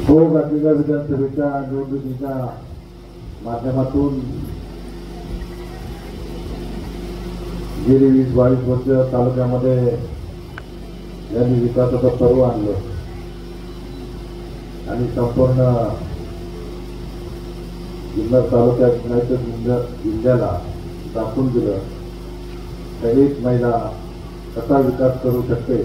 भोग असलेल्या विधानसभेच्या निवडणुकीच्या माध्यमातून गेली 20-22 वर्ष तालुक्यामध्ये यांनी विकासाचं पर्व आणलं आणि संपूर्ण जुन्नर तालुक्यात नाही तर जिल्ह्याला दाखवून दिलं तर एक महिला कसा विकास करू शकते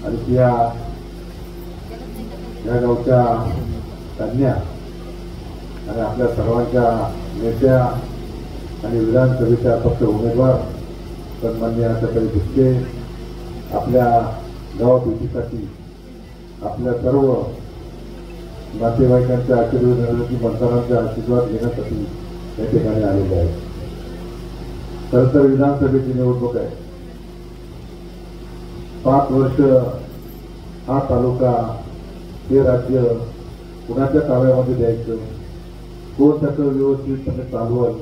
आणि या गावच्या कन्या आणि आपल्या सर्वांच्या नेत्या आणि विधानसभेच्या पक्ष उमेदवार सन्माननीय आशाताई बुचके आपल्या गावभेटीसाठी आपल्या सर्व नातेवाईकांच्या आशीर्वादासाठी मतदारांचा आशीर्वाद घेण्यासाठी या ठिकाणी आलेले आहेत. खरं तर विधानसभेची निवडणूक आहे. 5 वर्ष हा तालुका हे राज्य कुणाच्या ताब्यामध्ये द्यायचं, कोण त्याचं व्यवस्थितपणे चालवल,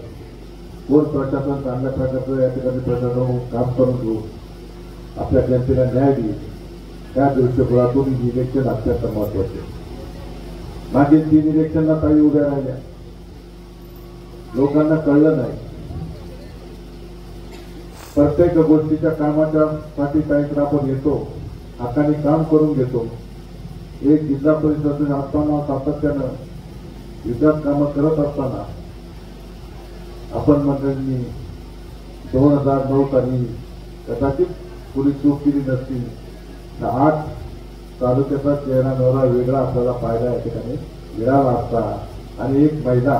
कोण प्रशासन चांगल्या प्रकारचं या ठिकाणी प्रशासन काम करून घेऊ, आपल्या जनतेला न्याय देईल, त्या दृष्टिकोनातून इलेक्शन अत्यंत महत्वाचे. मागील 3 इलेक्शनला काही उभ्या राहिल्या, लोकांना कळलं नाही. प्रत्येक गोष्टीच्या कामाच्या साठी काही आपण येतो, हाताने काम करून घेतो. एक जिल्हा परिषद असताना सातत्यानं विकास कामं करत असताना आपण मंडळींनी 2009 साली कदाचित कुणी चूक केली नसती तर आज तालुक्याचा चेहरा नवरा वेगळा आपल्याला पाहायला या ठिकाणी मिळाला असता आणि एक महिला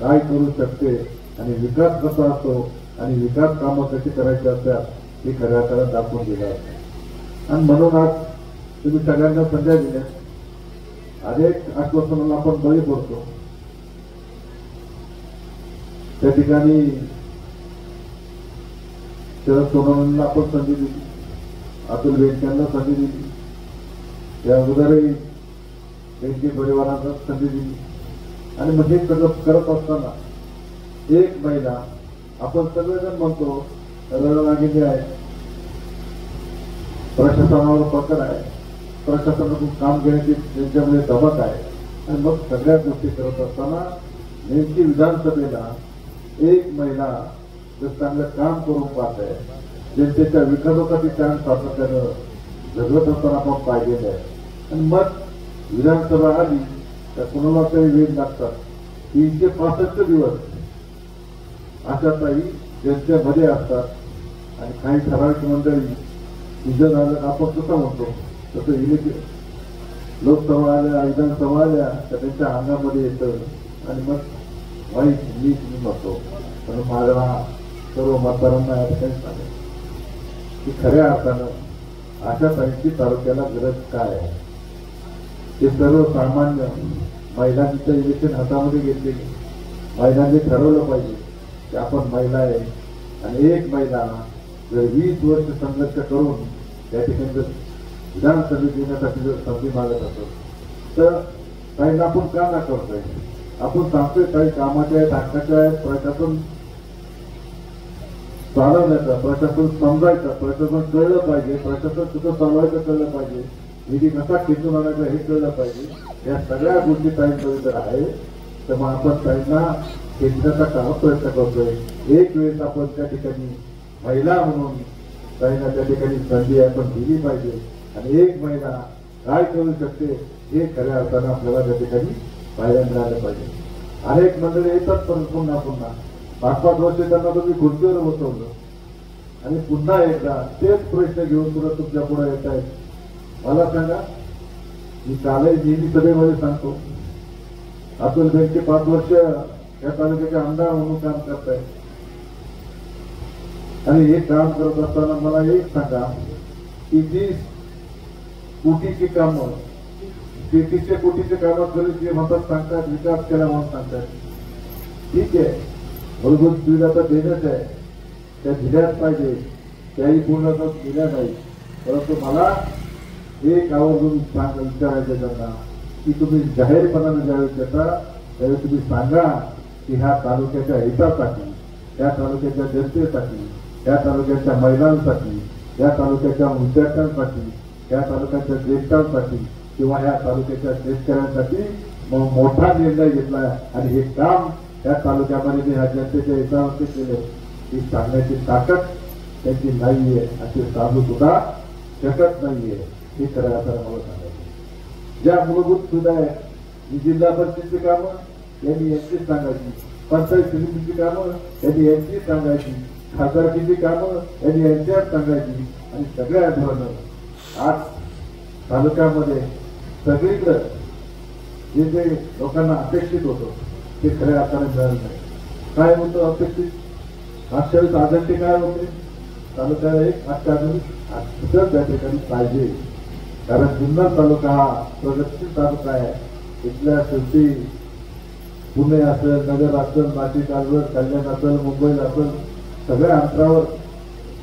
काय करू शकते आणि विकास कसा असतो आणि विकास कामं कशी करायची असतात हे खऱ्या अर्थानं दाखवून दिलं असतं. आणि म्हणून आज तुम्ही सगळ्यांना संधी दिल्या. अनेक आश्वासनाला आपण बळी पडतो. त्या ठिकाणी शरद सोनवणेंना आपण संधी दिली, अतुल बेनकेंना संधी दिली, त्या अगोदरही बेनके परिवारांना संधी दिली. आणि मग हे सगळं करत असताना एक महिला, आपण सगळेजण म्हणतो रणरागिणी आहे, प्रशासनावर पकड आहे, प्रशासनातून काम घेण्याची त्यांच्यामध्ये दमक आहे. आणि मग सगळ्या गोष्टी करत असताना नेमकी विधानसभेला एक महिला जर चांगलं काम करून पाहत आहे, जनतेच्या विकासासाठी काम सातत्यानं झगडत असताना आपण पाहिलेलं आहे. आणि मग विधानसभा आली तर कुणाला तरी वेळ लागतात. 365 दिवस आशाताई जनतेमध्ये असतात आणि काही ठराविक मंडळी सीझन आलं आपण कसं म्हणतो तसं लोकसभा आल्या, विधानसभा आल्या तर त्यांच्या अंगामध्ये येतं आणि मग वाईट मी म्हणतो. म्हणून माझ्या सर्व मतदारांना या ठिकाणी सांगेल की खऱ्या अर्थानं आशाताईंची तालुक्याला गरज काय आहे. ते सर्वसामान्य महिलांचं इलेक्शन हातामध्ये घेतले. महिलांनी ठरवलं पाहिजे की आपण महिला आहे आणि एक महिला जर 20 वर्ष संघर्ष करून या ठिकाणी जर विधानसभेत येण्यासाठी जर संधी मागत असत तर काहींना आपण का ना करतोय. आपण सांगतोय काही कामाचे आहेत, हक्काचे आहेत, प्रशासन चालवण्याचं, प्रशासन समजायचं, प्रशासन कळलं पाहिजे, प्रशासन कसं चालवायचं कळलं पाहिजे, निधी कसा खेचून आणायचा हे कळलं पाहिजे. या सगळ्या गोष्टी ताईंमध्ये जर आहे तर मग आपण ताईंना खेचण्याचा का प्रयत्न करतोय. एक वेळेस आपण त्या ठिकाणी महिला म्हणून ताईंना त्या ठिकाणी संधी आपण दिली पाहिजे आणि एक महिला काय करू शकते हे खऱ्या अर्थानं आपल्याला त्या ठिकाणी पाहायला मिळालं पाहिजे. अनेक मंडळी येतात पण पुन्हा 5-5 वर्ष त्यांना तुम्ही खुर्चीवर बसवलं आणि पुन्हा एकदा तेच प्रश्न घेऊन पुढे तुमच्या पुढे येत आहेत. मला सांगा, मी कालही नेहमी सभेमध्ये सांगतो, अतुल बेनके 5 वर्ष या तालुक्याचे आमदार म्हणून काम करतायत आणि हे काम करत असताना मला एक सांगा की 20 कोटीची कामं, 3300 कोटीचे कामं करून जे म्हणतात सांगतात विकास केला म्हणून सांगतात. ठीक आहे, मूलभूत सुविधा तर देणंच आहे, त्या दिल्याच पाहिजे, त्याही पूर्ण दिल्या नाही. परंतु मला एक आवर्जून विचारायचं त्यांना की तुम्ही जाहीरपणाने ज्यावेळेस देता त्यावेळेस तुम्ही सांगा की ह्या तालुक्याच्या हितासाठी, त्या तालुक्याच्या जनतेसाठी, त्या तालुक्याच्या महिलांसाठी, त्या तालुक्याच्या विद्यार्थ्यांसाठी, त्या तालुक्याच्या ज्येष्ठांसाठी किंवा ह्या तालुक्याच्या शेतकऱ्यांसाठी मोठा निर्णय घेतला आणि हे काम या तालुक्यामध्ये मी ह्या जनतेच्या हितावरती केलं ही सांगण्याची ताकद त्यांची नाहीये असे सांगू सुद्धा शकत नाहीये. हे खरं आता मला सांगायचं. ज्या मूलभूत सुविधा आहेत जिल्हा परिषदेची कामं यांनी यांचीच सांगायची, पंचायत समितीची कामं यांनी यांचीच सांगायची, खासदारकीची कामं यांनी यांच्याच सांगायची आणि सगळ्या धोरणं आज तालुक्यामध्ये सगळीकडे जे जे लोकांना अपेक्षित होतं ते खऱ्या अर्थाने मिळालं नाही. काय होतं अपेक्षित? मागच्या वेळेस आदर्श काय होते? तालुक्याला एक अत्याधुनिक हॉस्पिटल त्या ठिकाणी पाहिजे, कारण जुन्नर तालुका हा प्रगतशील तालुका आहे. इथल्या शेवटी पुणे असेल, नगर असेल, नाशिक असेल, कल्याण असेल, मुंबई असेल, सगळ्या अंतरावर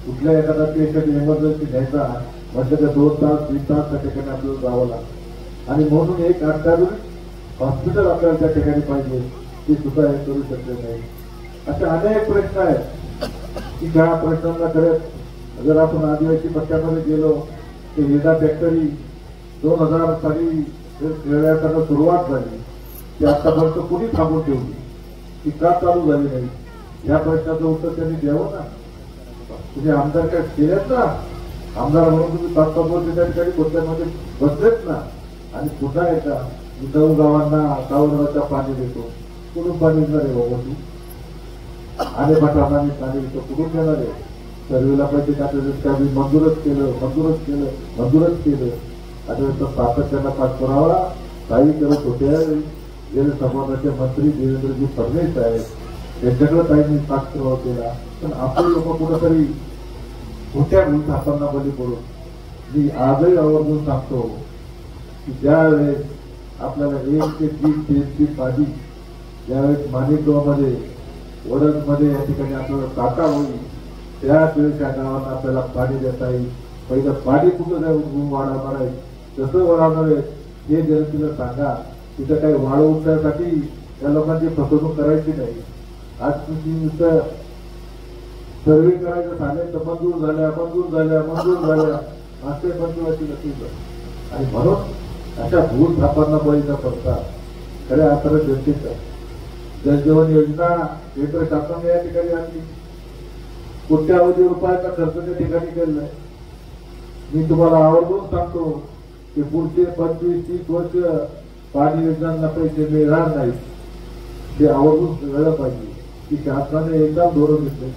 कुठल्या एखादा पेशंट इमर्जन्सी घ्यायचा म्हणजे ते 2 तास 3 तास त्या ठिकाणी आपल्याला जावं लागतं आणि म्हणून एक अत्याधुनिक हॉस्पिटल आपल्याला त्या ठिकाणी पाहिजे, ते सुद्धा हे करू शकले नाही. असे अनेक प्रश्न आहेत की ज्या प्रश्नांना करत जर आपण आदिवासी पट्ट्यामध्ये गेलो तर हिरडा फॅक्टरी 2000 साली खेळण्यासाठी सुरुवात झाली ती आतापर्यंत कुणी थांबून ठेवली, ती का चालू झाली नाही या प्रश्नाचं उत्तर त्यांनी द्यावं ना. तुम्ही आमदार काय केलेत ना, आमदार म्हणून तुम्ही तात्काळ त्या ठिकाणी गोष्टीमध्ये बसलेत ना आणि पुन्हा एकदा 9 गावांना गावाला पाणी देतो. कुठून पाणी देणार आहे बाबा तू? आणि पाणी देतो कुठून देणार आहे? सर्वेला पैसे टाकले मंजूरच केलं आणि सातत्यानं पाठपुरावा काही करत होते. गेले समाजाचे मंत्री देवेंद्रजी फडणवीस आहेत त्यांच्याकडे काही पाठपुरावा केला, पण आपले लोक कुठेतरी खोट्या हातांना बली पडून मी आजही आवर्जून सांगतो की ज्यावेळेस आपल्याला 1 ते 3 TMC पाणी ज्यावेळेस माणिकगावमध्ये वडदमध्ये या ठिकाणी आपल्याला टाका होईल त्याच वेळेस या गावांना आपल्याला पाणी देता येईल. पहिलं पाणी कुठं वाढवणार आहे, कसं वाढवणार आहे हे जनतेला सांगा. तिथं काही वाढ उठण्यासाठी त्या लोकांची फसवणूक करायची नाही. आज तुम्ही नुसतं सर्वे करायचं झाले तर मंजूर झाल्या मागच्या पंचवाची नक्कीच आणि म्हणून अशा भूलथापांना बळी न पडता खऱ्या अर्थाने जनतेचं जलजीवन योजना केंद्र शासनाने या ठिकाणी आणली. कोट्यावधी रुपयाचा खर्च त्या ठिकाणी केलाय. मी तुम्हाला आवर्जून सांगतो की पुढचे 25-30 वर्ष पाणी योजनांना पैसे मिळणार नाही. ते आवर्जून मिळालं पाहिजे की शासनाने एकदम धोरण घेतले.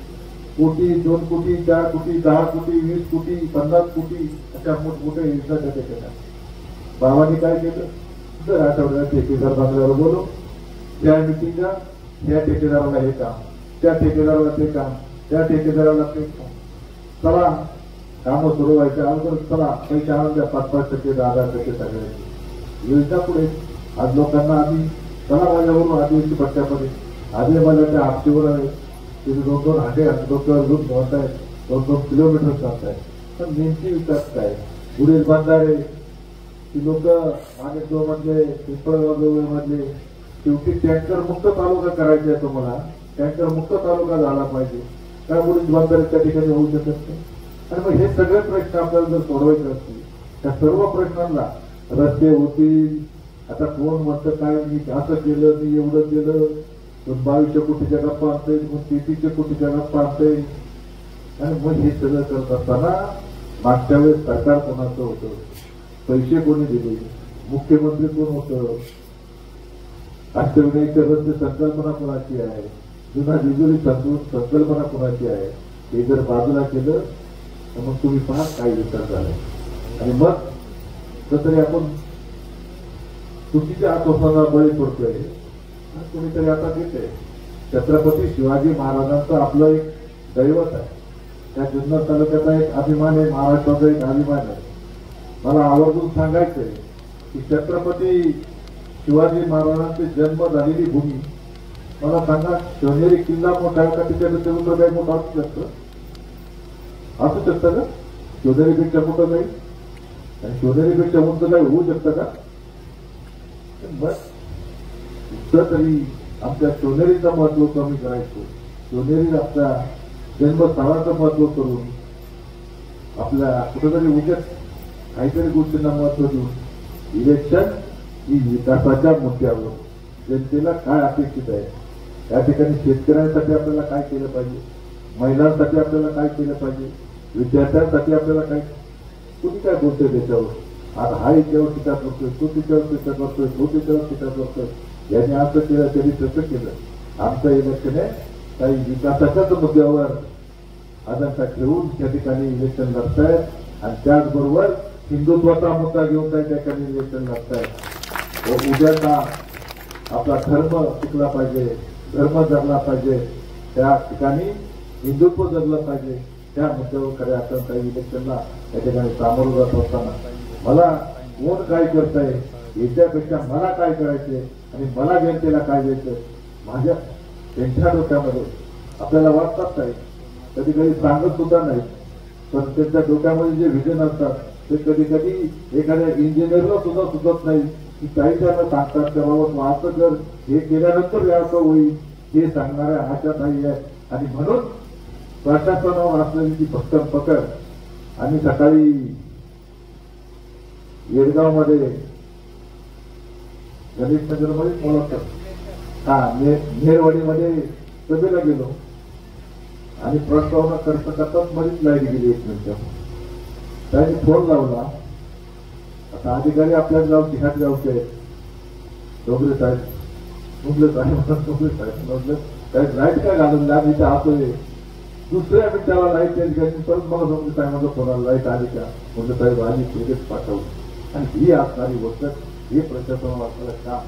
कोटी 2 कोटी 4 कोटी 10 कोटी 20 कोटी 50 कोटी अशा मोठमोठ्या योजना त्या ठिकाणी. बाबांनी काय केलं? दर आठवड्याला ठेकेदार बांधल्यावर बोलू, त्या मिटिंगला त्या ठेकेदाराला हे काम, त्या ठेकेदाराला ते काम, त्या ठेकेदाराला ते काम. चला कामं सुरू व्हायच्या अगोदर चला पैसे आणून द्या 5-5%, 10-10% सगळ्यांची योजना पुढे. आज लोकांना आधी चला माझ्याबरोबर आदिवासी पट्ट्यामध्ये आधी मला त्या आपशीवर आहे तिथे 2-2 हाटे डोक्यावर घेऊन पोहतायत, 2-2 किलोमीटर चालतायत. पण नेमकी विकास काय? पुढील बांधारे ती लोक माणिकगाव मधले पिंपळगाव मधले शेवटी टँकर मुक्त तालुका करायचा आहे. तुम्हाला टँकर मुक्त तालुका झाला पाहिजे. काय पुढील बांधारे त्या ठिकाणी होऊ शकत नाही. आणि मग हे सगळे प्रश्न आपल्याला जर सोडवायचे असतील त्या सर्व प्रश्नांना रस्ते होतील. आता कोण म्हणतं काय मी असं केलं, मी एवढं केलं, 2200 कोटीच्या गप्पा आणतोय, 3300 कोटीच्या गप्पा आणतोय. आणि मग हे सगळं करत असताना मागच्या वेळेस सरकार कोणाचं होतं, पैसे कोणी दिले, मुख्यमंत्री कोण होतं, अष्टविनायक रस्ते संकल्पना कोणाची आहे, जुना विजुरी संकल्पना कोणाची आहे, हे जर बाजूला केलं तर मग तुम्ही पहा काय विचार झाला. आणि मग तरी आपण चुकीच्या आत्मसाला बळी पडतोय. कोणीतरी आता घेते छत्रपती शिवाजी महाराजांचं आपलं एक दैवत आहे. त्या जुन्नर तालुक्याचा एक अभिमान आहे, महाराष्ट्राचा एक अभिमान आहे. मला आवर्जून सांगायचंय की छत्रपती शिवाजी महाराजांचे जन्म झालेली भूमी, मला सांगा शिवनेरी किल्ला मोठा आहे का त्याच्यापेक्षा मोठं काही मोठं असू शकतं? असू शकतं का? शिवनेरीपेक्षा मोठं नाही आणि शिवनेरीपेक्षा उंच काही होऊ शकतं का? बस तरी आमच्या शिवनेरीचं महत्व कमी करायचं, शिवनेरी आपल्या जन्मस्थळाचं महत्व करून आपल्या कुठेतरी उद्याच काहीतरी गोष्टींना महत्व देऊन इलेक्शन ही विकासाच्या मुद्द्यावर जनतेला काय अपेक्षित आहे, या ठिकाणी शेतकऱ्यांसाठी आपल्याला काय केलं पाहिजे, महिलांसाठी आपल्याला काय केलं पाहिजे, विद्यार्थ्यांसाठी आपल्याला काय, कुणी काय बोलतोय त्याच्यावर, आज हा याच्यावर टीका करतोय, तो तिच्यावर टीका करतोय, तो त्याच्यावर टीका करतोय, यांनी असं केलं त्यांनी तसं केलं. आमचं इलेक्शन आहे काही विकासाच्याच मुद्द्यावर अजंता ठेवून त्या ठिकाणी इलेक्शन लढतायत आणि त्याचबरोबर हिंदुत्वाचा मुद्दा घेऊन त्या ठिकाणी इलेक्शन लढतायत. उद्याचा आपला धर्म टिकला पाहिजे, धर्म जगला पाहिजे, त्या ठिकाणी हिंदुत्व जगलं पाहिजे, त्या मुद्द्यावर खऱ्या अर्थानं काही इलेक्शनला या ठिकाणी सामोरं जात असताना मला कोण काय करताय याच्यापेक्षा मला काय करायचे आणि मला जनतेला काय द्यायचं माझ्या त्यांच्या डोक्यामध्ये आपल्याला वाटतात नाही, कधी कधी सांगत सुद्धा नाही, पण त्यांच्या डोक्यामध्ये जे विजन असतात ते कधी कधी एखाद्या इंजिनियरला सुद्धा सुचत नाही की काही त्यांना सांगतात त्याबाबत असं जर हे केल्यानंतर याचं होईल हे सांगणाऱ्या आशा नाही आहेत. आणि म्हणून प्रशासनावर असलेली ती भक्कम पकड. आणि सकाळी येडगाव मध्ये गणेश नगर मध्ये नेरवाडीमध्ये सभेला गेलो आणि प्रस्तावना करताच मध्येच लाईट गेली 1 मिनिट. त्यांनी फोन लावला. आता अधिकारी आपल्याच गावचे ह्याच गावचे आहेत, डोंगरे साहेब म्हटलं काय लाईट काय घालून द्या मी आतोय. दुसऱ्या मिनिटाला लाईट चेंज करायची परत मला डोंगरे साहेबांचा फोन आला लाईट आली का म्हटलं साहेब आधी लगेच पाठवलं. आणि ही असणारी गोष्ट हे प्रशासनाला आपल्याला काम.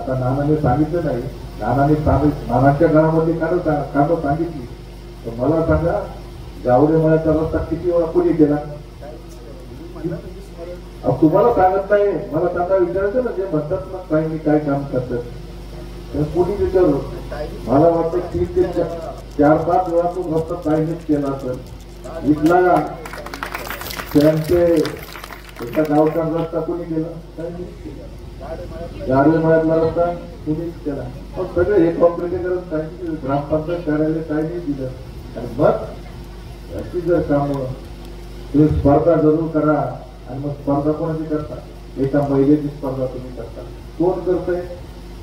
आता नानाने सांगितलं नाही, नानाच्या घरामध्ये काढं सांगितली तर मला सांगा गावडे मळ्याचा रस्ता किती वेळा कोणी केला तुम्हाला सांगत नाही. मला त्यांना विचारायचं ना जे म्हणतात ना काही काय काम करतात कोणी विचारू. मला वाटतं 3 ते 4-5 वेळा तो रस्ता काहीच केला असेल. इथला त्यांचे एका गावचा रस्ता कोणी केला, गाडवे मळ्यातला रस्ता कोणीच केला. मग सगळे हे कॉम्प्लिकेशन काही ग्रामपंचायत कार्यालय काही नाही दिलं. आणि मग याची जर काम तुम्ही स्पर्धा जरूर करा. आणि मग स्पर्धा कोणाची करता, एका महिलेची स्पर्धा तुम्ही करता. कोण करतंय,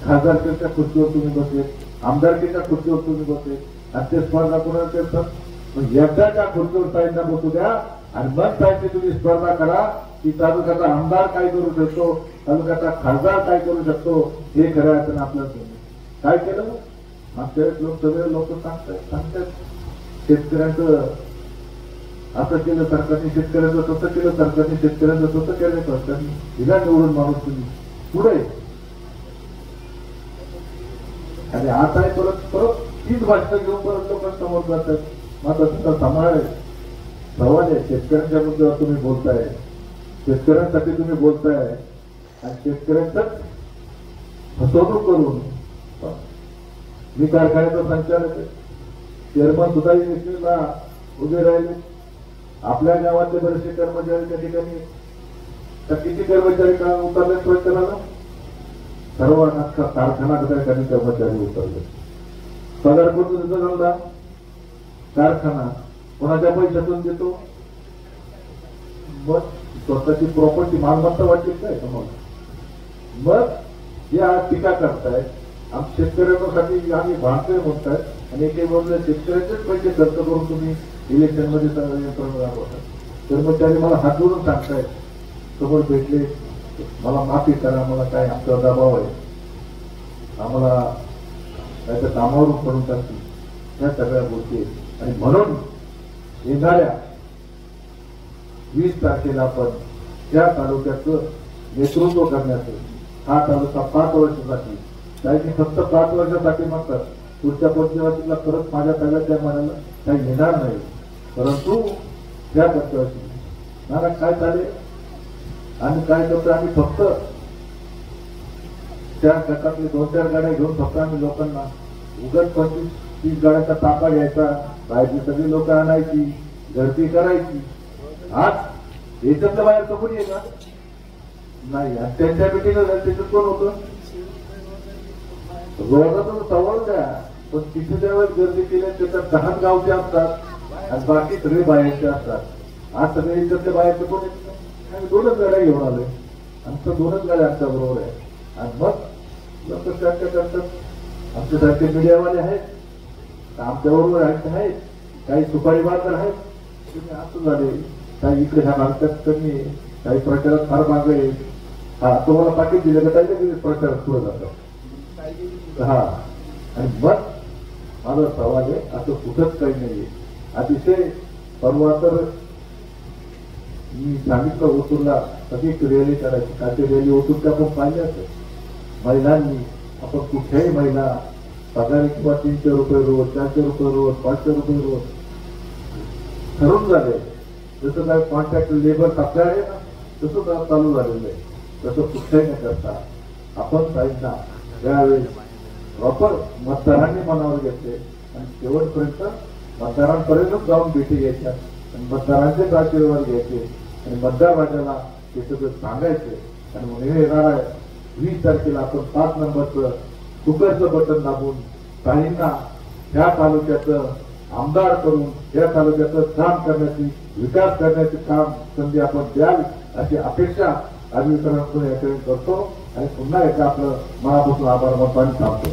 खासदारकीच्या खुर्चीवर तुम्ही बसले, आमदारकीच्या खुर्चीवर तुम्ही बसले आणि ते स्पर्धा कोणाला करतात. मग एकदाच्या खुर्चीवर साईडला बसू द्या आणि मग साईडची तुम्ही स्पर्धा करा की तालुक्याचा आमदार काय करू शकतो, तालुक्याचा खासदार काय करू शकतो हे खऱ्या अर्थानं आपल्याला काय केलं. मागच्या लोक सगळे लोक सांगतात शेतकऱ्यांचं असं केलं सरकारने, शेतकऱ्यांचं तसं केलं सरकारने, शेतकऱ्यांचं तसं केलं सरकारने. हिला निवडून माणूस तुम्ही पुढे. आणि आता परत तीच भाषण घेऊन परत लोकांसमोर जातात. मात्र तुमचा सवाल आहे शेतकऱ्यांच्या मुद्द्यावर तुम्ही बोलताय, शेतकऱ्यांसाठी तुम्ही बोलताय आणि शेतकऱ्यांच फसवणूक करून. मी कारखान्याचा संचालक आहे, चेअरमन सुद्धा इलेक्शनला उभे राहिले. आपल्या गावातले बरेचसे कर्मचारी त्या ठिकाणी किती कर्मचारी उतरले प्रचाराला, सर्वांना कारखाना कर्मचारी उतरले. पगार कोण झाला, कारखाना कोणाच्या पैशातून देतो. मग स्वतःची प्रॉपर्टी मालमत्ता वाटेल काय तुम्हाला. मग या टीका करतायत आम्ही शेतकऱ्यांसाठी आम्ही भांडतोय म्हणताय आणि एक बोलले शेतकऱ्यांचेच पैसे खर्च करून तुम्ही इलेक्शन मध्ये यंत्रणा राबवतात. कर्मचारी मला हात जोडून सांगतायत, समोर भेटले मला माफी करा, मला काय आमचा दबाव आहे, आम्हाला काय तर कामावरून पडून टाकतील ह्या सगळ्या गोष्टी. आणि म्हणून येणाऱ्या 20 तारखेला आपण त्या तालुक्याचं नेतृत्व करण्याचं, हा तालुका 5 वर्षासाठी, काही फक्त 5 वर्षासाठी म्हणतात, पुढच्या पंचवार्षिकला परत माझ्या ताब्यात त्या म्हणायला काही येणार नाही. परंतु त्या पंचवार्षिक मला काय चालेल आम्ही काय करतो, आम्ही फक्त त्या गटातले 2-4 गाड्या घेऊन फक्त आम्ही लोकांना उगत 25-30 गाड्याचा तापा घ्यायचा, बाहेरची सगळी लोक आणायची, गर्दी करायची. आज याच्यातल्या बाहेरचं कोणी आहे का नाही. त्यांच्या मिटिंग त्याच्यात कोण होतं, रोजातून सवाल द्या, पण तिथे ज्यावेळेस गर्दी केली त्याच्यात 10 गावचे असतात आणि बाकी सगळे बाहेरचे असतात. आज सगळे याच्यातल्या बाहेरचे कोण येत, आम्ही 2च गाड्या घेऊन आलोय. आमचं दोनच गाड्या आमच्या बरोबर आहे. आणि मग लोक चर्चा करतात. आमच्यासारखे मीडियावाले आहेत, आमच्याबरोबर आहेत, काही सुपारी बाजार आहेत. तुम्ही असं झाले, काही इकडे ह्या भारतात कमी आहे, काही प्रचारात फार मागे आहे. हा तुम्हाला पाकिट दिलं का काही प्रचारात पुढे जातात. हा आणि मग माझा सवाल आहे, असं कुठंच काही नाहीये. अतिशय परवा तर मी सांगितलं ओतूरला कधी रॅली करायची, काही रॅली ओतूरच्या आपण पाहिजे असेल. महिलांनी आपण कुठल्याही महिला पगारी किंवा 300 रुपये रोज, 400 रुपये रोज, 500 रुपये रोज ठरून झाले. जसं काय कॉन्ट्रॅक्ट लेबर सप्लाय आहे ना, तसं चालू झालेलं आहे. तसं कुठल्याही न करता आपण साहेबांना त्यावेळेस प्रॉपर मतदारांनी मनावर घेतले आणि शेवटपर्यंत मतदारांपर्यंत जाऊन भेटी घ्यायच्या आणि मतदारांचेच आशीर्वाद घ्यायचे आणि मतदार राजाला ते सगळं सांगायचे. आणि म्हणून येणार आहे 20 तारखेला आपण 5 नंबरचं कुकरचं बटन दाबून काहींना ह्या तालुक्याचं आमदार करून या तालुक्याचं काम करण्याची, विकास करण्याचे काम संधी आपण द्याल अशी अपेक्षा आम्ही या ठिकाणी करतो. आणि पुन्हा एकदा आपलं मनापासून आभार मानतो आणि थांबतो.